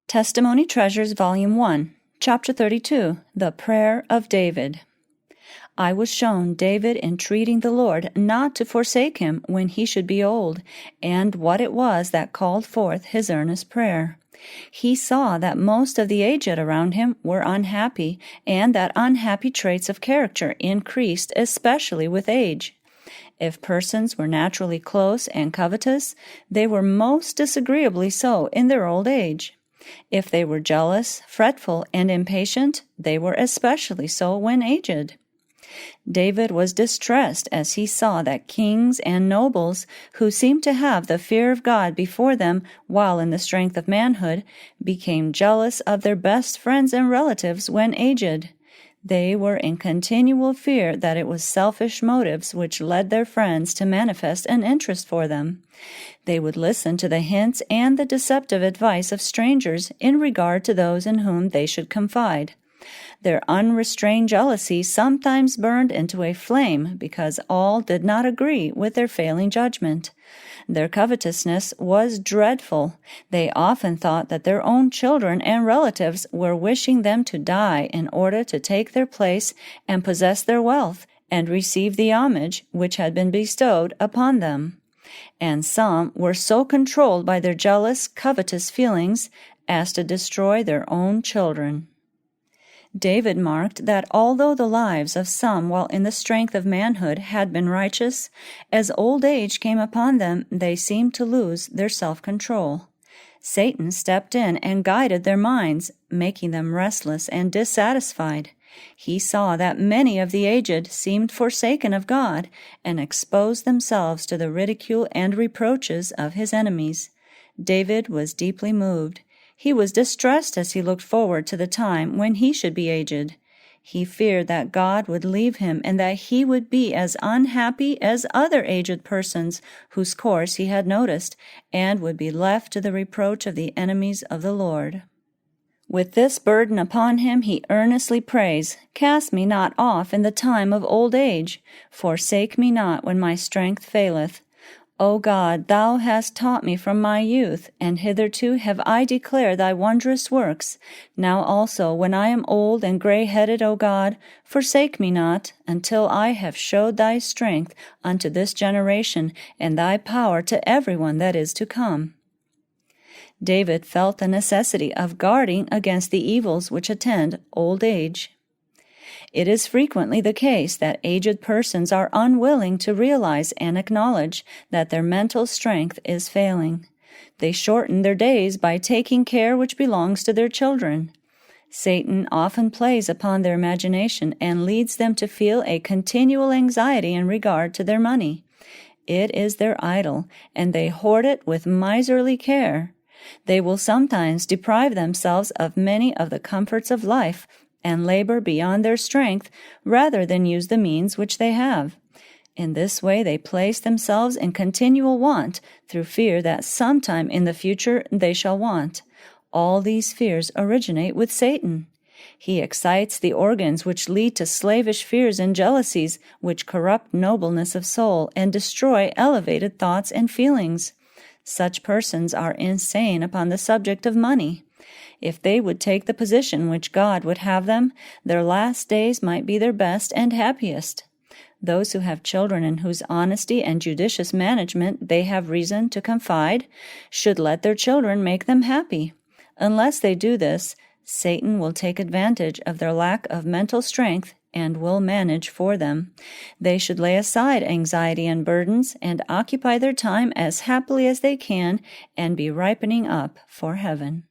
Testimony Treasures, Volume 1, Chapter 32, The Prayer of David. I was shown David entreating the Lord not to forsake him when he should be old, and what it was that called forth his earnest prayer. He saw that most of the aged around him were unhappy, and that unhappy traits of character increased especially with age. If persons were naturally close and covetous, they were most disagreeably so in their old age. If they were jealous, fretful, and impatient, they were especially so when aged. David was distressed as he saw that kings and nobles, who seemed to have the fear of God before them while in the strength of manhood, became jealous of their best friends and relatives when aged. They were in continual fear that it was selfish motives which led their friends to manifest an interest for them. They would listen to the hints and the deceptive advice of strangers in regard to those in whom they should confide. Their unrestrained jealousy sometimes burned into a flame because all did not agree with their failing judgment. Their covetousness was dreadful. They often thought that their own children and relatives were wishing them to die in order to take their place and possess their wealth and receive the homage which had been bestowed upon them. And some were so controlled by their jealous, covetous feelings as to destroy their own children. David marked that although the lives of some while in the strength of manhood had been righteous, as old age came upon them, they seemed to lose their self-control. Satan stepped in and guided their minds, making them restless and dissatisfied. He saw that many of the aged seemed forsaken of God and exposed themselves to the ridicule and reproaches of his enemies. David was deeply moved. He was distressed as he looked forward to the time when he should be aged. He feared that God would leave him and that he would be as unhappy as other aged persons whose course he had noticed, and would be left to the reproach of the enemies of the Lord. With this burden upon him he earnestly prays, "Cast me not off in the time of old age. Forsake me not when my strength faileth. O God, thou hast taught me from my youth, and hitherto have I declared thy wondrous works. Now also, when I am old and gray-headed, O God, forsake me not, until I have showed thy strength unto this generation, and thy power to everyone that is to come." David felt the necessity of guarding against the evils which attend old age. It is frequently the case that aged persons are unwilling to realize and acknowledge that their mental strength is failing. They shorten their days by taking care which belongs to their children. Satan often plays upon their imagination and leads them to feel a continual anxiety in regard to their money. It is their idol, and they hoard it with miserly care. They will sometimes deprive themselves of many of the comforts of life and labor beyond their strength rather than use the means which they have. In this way they place themselves in continual want through fear that sometime in the future they shall want. All these fears originate with Satan. He excites the organs which lead to slavish fears and jealousies which corrupt nobleness of soul and destroy elevated thoughts and feelings. Such persons are insane upon the subject of money. If they would take the position which God would have them, their last days might be their best and happiest. Those who have children in whose honesty and judicious management they have reason to confide should let their children make them happy. Unless they do this, Satan will take advantage of their lack of mental strength and will manage for them. They should lay aside anxiety and burdens and occupy their time as happily as they can and be ripening up for heaven.